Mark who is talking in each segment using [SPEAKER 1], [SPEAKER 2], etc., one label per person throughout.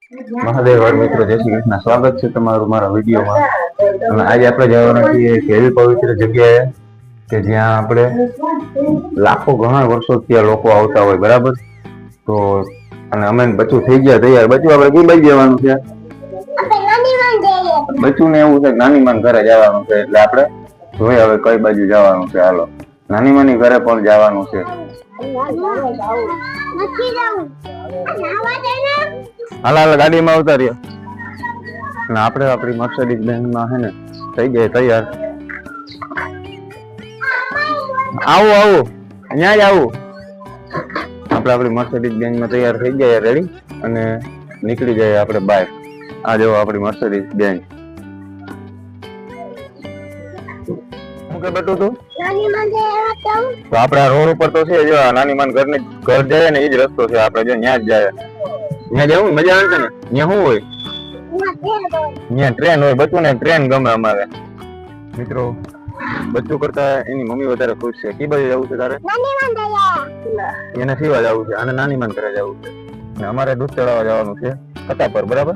[SPEAKER 1] મહાદેવ મિત્રો, જય શ્રી કૃષ્ણ. સ્વાગત છે તમારું મારા વિડીયોમાં. અને આજે આપણે જવાના છીએ એક એવી પવિત્ર જગ્યાએ કે જ્યાં આપણે ઘણા વર્ષોથી લોકો આવતા હોય, બરાબર. તો અને અમે બચ્ચું થઈ ગયા તૈયાર. બચ્ચું આપણે કઈ બાજુ જવાનું છે? બચ્ચું ને એવું છે નાની માન ઘરે જવાનું છે, એટલે આપણે જોઈએ હવે કઈ બાજુ જવાનું છે. હાલો, નાની માની ઘરે પણ જવાનું છે. હાલ ગાડીમાં આવતા રહ્યો ને આપણે આપણી મર્સિડીઝ બેન્ઝમાં છે ને થઈ જાય તૈયાર. આવું અહીંયા જ આવું. આપણે આપણી મર્સિડીઝ બેન્ઝમાં તૈયાર થઈ જાય, રેડી, અને નીકળી જાય આપણે બહાર. આ જો આપણી મર્સિડીઝ બેન્ઝ. શું કે બેઠું તું? તો આપણે આ રોડ ઉપર તો છે, જો નાની માન ઘર જાય ને એ જ રસ્તો છે. આપણે જો ત્યાં જ જાય. ત્યાં જવું મજા આવે છે ને. ત્યાં શું હોય? ત્યાં ટ્રેન હોય. બચ્ચું ને ટ્રેન ગમે અમારે. મિત્રો, બચ્ચું કરતા એની મમ્મી વધારે ખુશ છે. કી બાજુ જવું છે તારે? એને સીવા જવું છે અને નાની માન ઘરે જવું છે. અને અમારે દૂધ ચડાવવા જવાનું છે ફતાપર, બરાબર.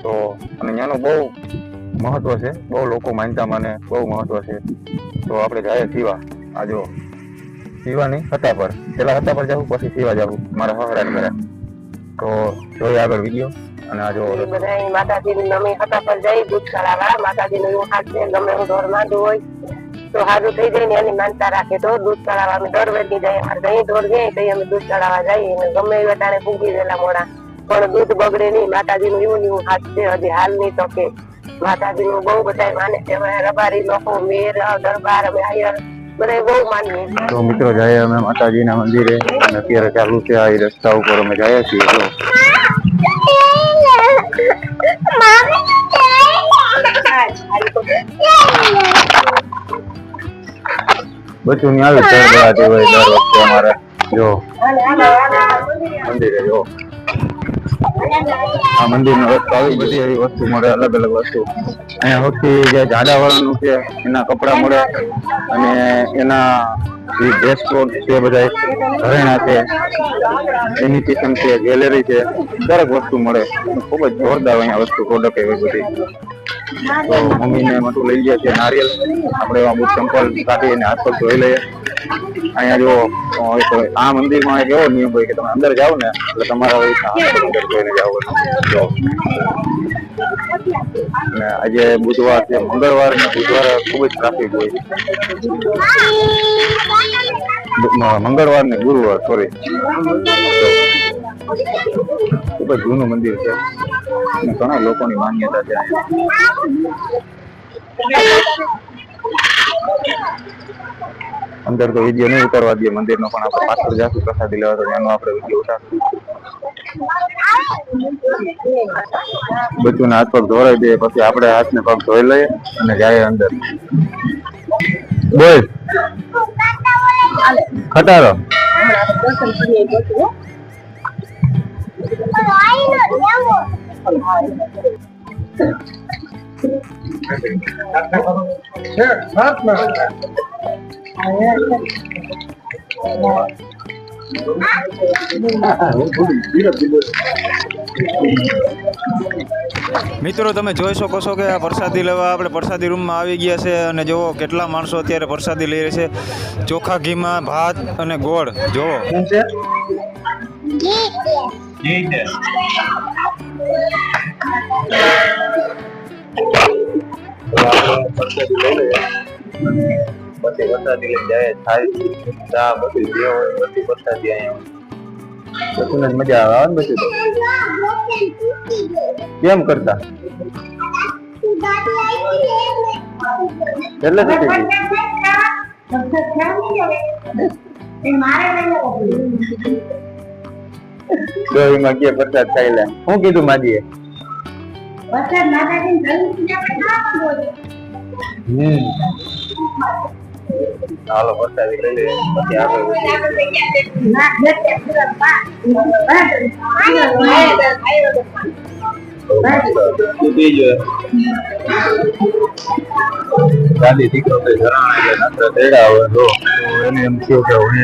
[SPEAKER 1] તો અને ત્યાંનું બહુ મહત્વ છે, બહુ લોકો માનતા મને બહુ મહત્વ છે. તો આપણે જાય સીવા. આ જો સીવા નહીં, ફતાપર. પેલા ફતાપર જવું, પછી સીવા જવું મારા હહરાન ઘરે. તો જોઈએ આગળ વિડીયો. અને આ જો
[SPEAKER 2] બધા માતાજીની નમી ફતાપર જઈ દૂધ ચડાવવા. માતાજીનું એવું હાથ છે, ગમે એવું ઢોર માંદું હોય તો સારું થઈ જાય ને એની માનતા રાખે તો દૂધ ચડાવવા અમે દર વેચી જાય. જઈ ઢોર જાય તો અમે દૂધ ચડાવવા જઈએ. ગમે એવા ટાણે પૂગી ગયેલા મોડા પણ દૂધ બગડે નહીં. માતાજીનું એવું એવું હાથ છે. હજી હાલ નહીં તો કે માતાજીનું બહુ બધા માને છે. રબારી લોકો, મેર, દરબાર, અમે આયર બધા બહુ માનીએ.
[SPEAKER 1] તો મિત્રો, જાય અમે માતાજીના મંદિરે અને અત્યારે ચાલુ છે આ રસ્તા ઉપર અમે જાય છીએ. બચ્ચું ની આવી ચડવાતી હોય દર વખતે અમારે. જો મંદિરે જો આ મંદિર નો રસ્તો આવી બધી એવી વસ્તુ મળે, અલગ અલગ વસ્તુ. અહીંયા સૌથી જે જાડા વાળાનું છે એના કપડા મળે, અને એના જે ડ્રેસ કોડ છે, બધા ઘરેણા છે, ઇમિટેશન છે, જ્વેલરી છે, દરેક વસ્તુ મળે. ખૂબ જ જોરદાર અહીંયા વસ્તુ પ્રોડક્ટ એવી બધી. તો મમ્મીને મોટું લઈ ગયા છે નારિયેલ. આપણે એવા બુટ ચંપલ કાઢી અને હાથ પગ ધોઈ લઈએ. અહીંયા જો આ મંદિરમાં એક એવો નિયમ હોય કે તમે અંદર જાઓ ને એટલે તમારા અંદર જોઈને જાઓ. અને આજે બુધવાર છે, મંગળવાર ને બુધવારે ખૂબ જ ટ્રાફિક હોય. મંગળવાર ને ગુરુવાર, સોરી. ખૂબ જ જૂનું મંદિર છે અને ઘણા લોકોની માન્યતા છે. અંદર તો વિડીયો નહીં ઉતારવા દે મંદિરનો, પણ આપણે પાછળ જાશું પ્રસાદી લેવા, તો એનો આપણે વિડીયો ઉતારશું. બચ્ચું હાથ પગ ધોરાઈ દે, પછી આપણે હાથ ને પગ ધોઈ લઈએ અને જાય અંદર. બોલ ખટારો.
[SPEAKER 3] મિત્રો, તમે જોઈ શકો છો કે આ પ્રસાદી લેવા આપણે પ્રસાદી રૂમમાં આવી ગયા છે. અને જુઓ કેટલા માણસો અત્યારે પ્રસાદી લઈ રહ્યા છે. ચોખા ઘીમાં ભાત અને ગોળ. જુઓ
[SPEAKER 1] પછી પ્રસાદી લઈને જાય. થાળી, ચા, બધું જે હોય બધી પ્રસાદી અહીંયા બધું જ મજા આવે. બધું તો કેમ કરતા એટલે એમાં કે પ્રસાદ ખાઈ લે. શું કીધું માજીએ? હાલો પ્રસાદી લઈ લે, પછી આગળ દાદી દીકરો તેડા હોય તો એને એમ થયું કે હું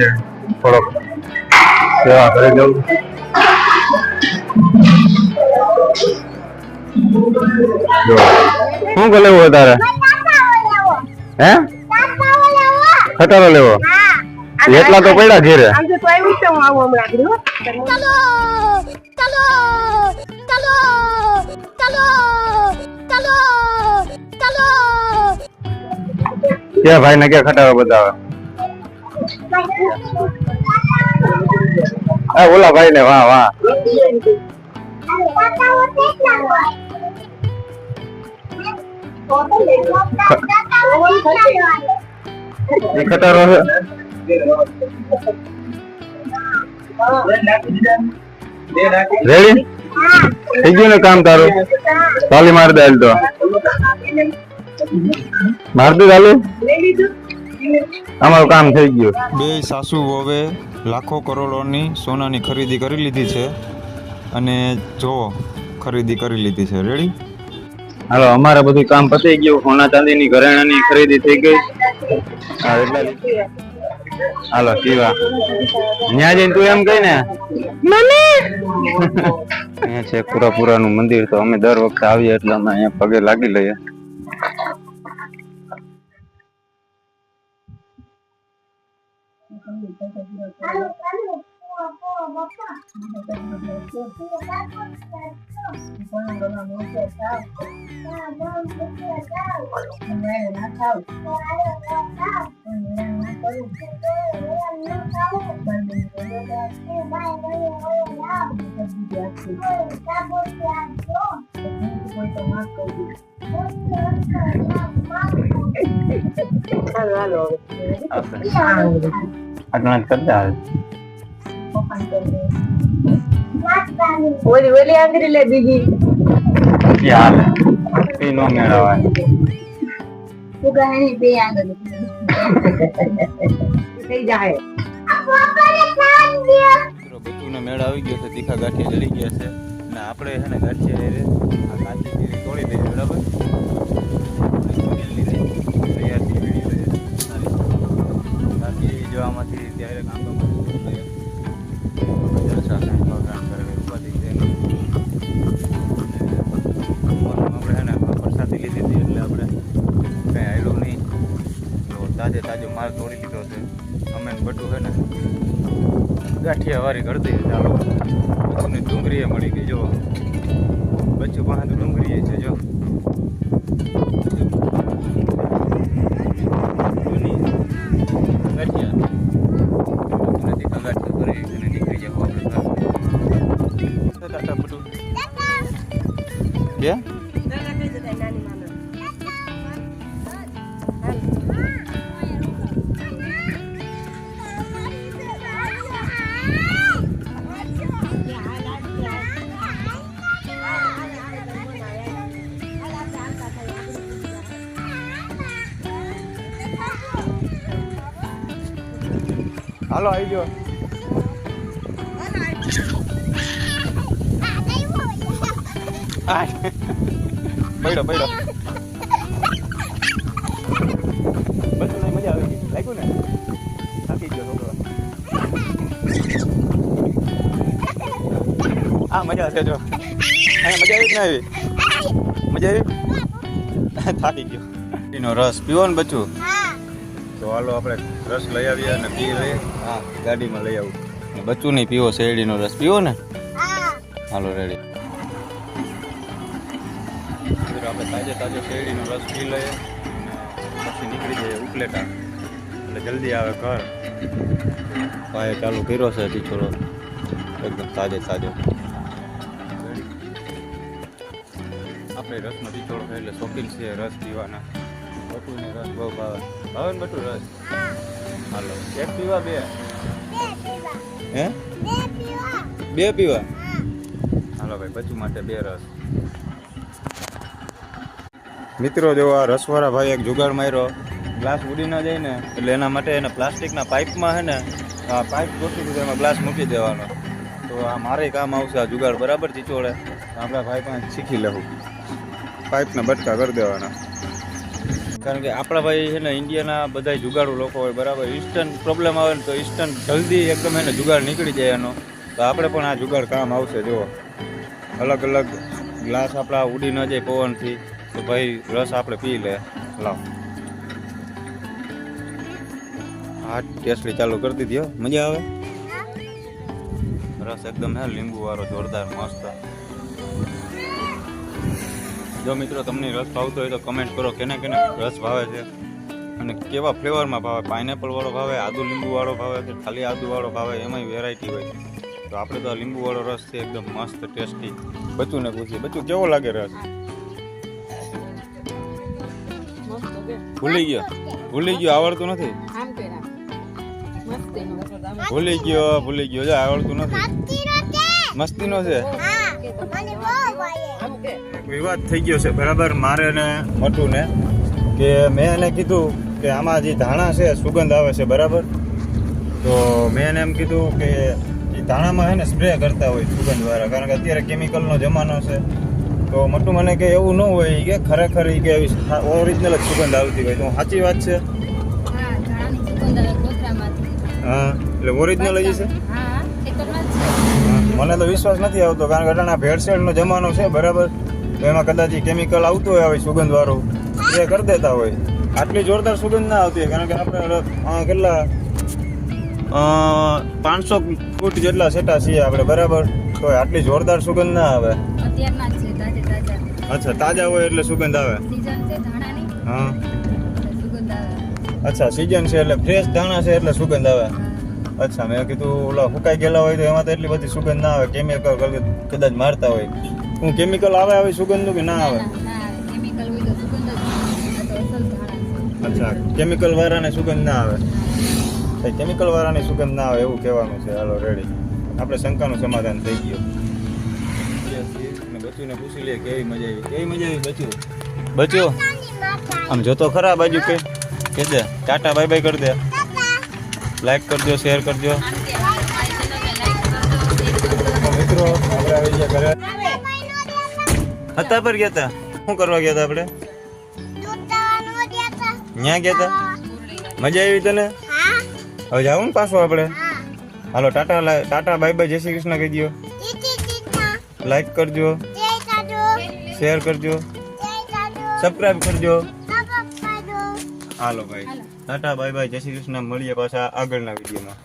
[SPEAKER 1] થોડોક સેવા કરી દઉં. જો શું કે લેવું તારે હે ખટારો લેવો એટલા તો પડ્યા ઘેરે
[SPEAKER 2] આમ તો આવ્યું છે હું આવું હમણાં
[SPEAKER 1] ક્યાં ભાઈ ને ક્યાં ખટારો બતાવે ઓલા ભાઈ ને વાહ વાહ એ ખટારો છે રેડી થઈ ગયું ને કામ તારું તાલી મારી દે તો માર દે તાલી અમારું કામ થઈ ગયું
[SPEAKER 3] બે સાસુ વહુએ લાખો કરોડોની સોનાની ખરીદી કરી લીધી છે અને જો ખરીદી કરી લીધી છે રેડી
[SPEAKER 1] હાલો અમારે બધું કામ પતી ગયું સોના ચાંદીની ઘરેણાની ખરીદી થઈ ગઈ હાલો શિવા ન્યા જઈને તું એમ કઈ ને અહીંયા છે પુરાનું મંદિર તો અમે દર વખતે આવીએ એટલે અમે અહીંયા પગે લાગી લઈએ આટલા જ કરતા આવે
[SPEAKER 2] ઓલી આંગળી લે બીજી
[SPEAKER 1] યાર એ નો મેળવવાની
[SPEAKER 2] બે આંગળી થઈ જાય
[SPEAKER 3] બચ્ચુનો મેળ આવી ગયો છે તીખા ગાંઠિયા જડી ગયા છે અને આપણે છે ને ગાંઠિયા આ કાચી તોડી દઈએ બરાબર તૈયાર થઈ ગઈ છે બાકી જો આમાંથી ત્યારે કામ પ્રસાદી લીધી હતી એટલે આપણે કંઈ આવેલું નહીં તાજો માલ તોડી લીધો છે અમે બટું છે ને ગાંઠિયા વારી કરતી ચાલો બચ્ચુની ડુંગળી મળી ગઈ જો બચ્ચું પાસે તો ડુંગળી છે જો હાલો આવી ગયો પડ્યો બસ મજા આવી ગઈ લાગ્યું ને થાકી ગયો છોકરો મજા છે જો અહીંયા મજા આવી થાકી ગયો એનો રસ પીવો ને બચ્ચું તો હાલો આપણે રસ લઈ આવીએ અને પી લઈએ હા ગાડીમાં લઈ આવું બચ્ચું નહીં પીવો શેરડીનો રસ પીવો ને હાલો રેડી આપણે તાજો શેરડીનો રસ પી લઈએ પછી નીકળી જઈએ ઉપલેટા એટલે જલ્દી આવે ઘર ભાઈ ચાલુ કર્યો છે ટીચરો એકદમ તાજો આપણે રસનો ટીચોડો છે એટલે શોખીન છે રસ પીવાના બટુને રસ બહુ ભાવે ને બટુ રસ હાલો એક પીવા બે હે બે પીવા હાલો ભાઈ બચ્ચું માટે બે રસ મિત્રો જો આ રસવાળા ભાઈ એક જુગાડ માર્યો ગ્લાસ ઉડી ન જાય ને એટલે એના માટે એને પ્લાસ્ટિકના પાઇપમાં છે ને આ પાઇપ ગોઠવી દીધો એમાં ગ્લાસ મૂકી દેવાનો તો આ મારે કામ આવશે આ જુગાડ બરાબર ચીચોડે આપણા ભાઈ પાસે શીખી લેવું પાઇપના બટકા કરી દેવાના કારણ કે આપણા ભાઈ છે ને ઇન્ડિયાના બધા જુગાડુ લોકો હોય બરાબર ઇન્સ્ટન્ટ પ્રોબ્લેમ આવે ને તો ઇન્સ્ટન્ટ જલ્દી એકદમ એને જુગાડ નીકળી જાય એનો તો આપણે પણ આ જુગાડ કામ આવશે જુઓ અલગ અલગ ગ્લાસ આપણા ઉડી ન જાય પવનથી તો ભાઈ રસ આપણે પી લે. લાવ હા ટેસ્ટલી ચાલુ કરી દીધી હો. મજા આવે રસ એકદમ હે લીંબુ વાળો જોરદાર મસ્ત. જો મિત્રો તમને રસ ભાવતો હોય તો કમેન્ટ કરો કેને કેને રસ ભાવે છે અને કેવા ફ્લેવરમાં ભાવે. પાઇનેપલ વાળો ભાવે, આદુ લીંબુ વાળો ભાવે કે ખાલી આદુ વાળો ભાવે, એમાંય વેરાયટી હોય. તો આપણે તો આ લીંબુ વાળો રસ છે એકદમ મસ્ત ટેસ્ટી. બચ્ચુને પૂછીએ, બચ્ચું કેવો લાગે રસ? ભૂલી ગયો આવડતું નથી. ભૂલી ગયો જો આવડતું નથી. મસ્તીનો છે. વિવાદ થઈ ગયો છે બરાબર મારે ને મટુને કે મેં એને કીધું કે આમાં જે ધાણા છે સુગંધ આવે છે બરાબર. તો મેં એને એમ કીધું કે એ ધાણામાં છે ને સ્પ્રે કરતા હોય સુગંધ વાળા, કારણ કે અત્યારે કેમિકલનો જમાનો છે. તો મટુ મને કે એવું ન હોય કે ખરેખર કે એવી ઓરિજિનલ જ સુગંધ આવતી હોય. તો સાચી વાત છે? હા એટલે ઓરિજિનલ જ છે. મને તો વિશ્વાસ નથી આવતો, કારણ કે અટાણા ભેળસેળનો જમાનો છે બરાબર. તો એમાં કદાચ કેમિકલ આવતું હોય હવે સુગંધ વાળું એ કરી દેતા હોય. આટલી જોરદાર સુગંધ ના આવતી હોય, કારણ કે આપણે કેટલા 500 ફૂટ જેટલા સેટા છીએ આપણે બરાબર. તો આટલી જોરદાર સુગંધ ના આવે. અચ્છા તાજા હોય એટલે સુગંધ આવે. હા અચ્છા સીઝન છે એટલે ફ્રેશ ધાણા છે એટલે સુગંધ આવે. અચ્છા મેં કીધું ઓલા ફૂકાઈ ગયેલા હોય તો એમાં તો એટલી બધી સુગંધ ના આવે, કેમિકલ કદાચ મારતા હોય. હું કેમિકલ આવે આવી સુગંધનું કે ના આવે? અચ્છા કેમિકલ વાળાને સુગંધ ના આવે. કેમિકલ વાળાની સુગંધ ના આવે એવું કહેવાનું છે. હાલો રેડી, આપણે શંકાનું સમાધાન થઈ ગયું. બચ્ચુને પૂછી લે કેવી મજા આવી. કેવી મજા આવી બચ્ચું? બચ્ચું આમ જોતો ખરા બાજુ કે દે ટાટા બાય બાય કરી દે. લાઈક કરજો, શેર કરજો. મિત્રો આપણે આવી ગયા ઘરે. હતા પર ગયા હતા. શું કરવા ગયા હતા આપણે? ત્યાં ગયા હતા. મજા આવી તને? હવે જાવું ને પાછું આપણે? હાલો ટાટા બાય બાય, જય શ્રી કૃષ્ણ કહી દો. લાઈક કરજો, શેર કરજો, સબસ્ક્રાઇબ કરજો. હાલો ભાઈ ટાટા બાય બાય, જય શ્રી કૃષ્ણ. મળીએ પાછા આગળના વિડીયોમાં.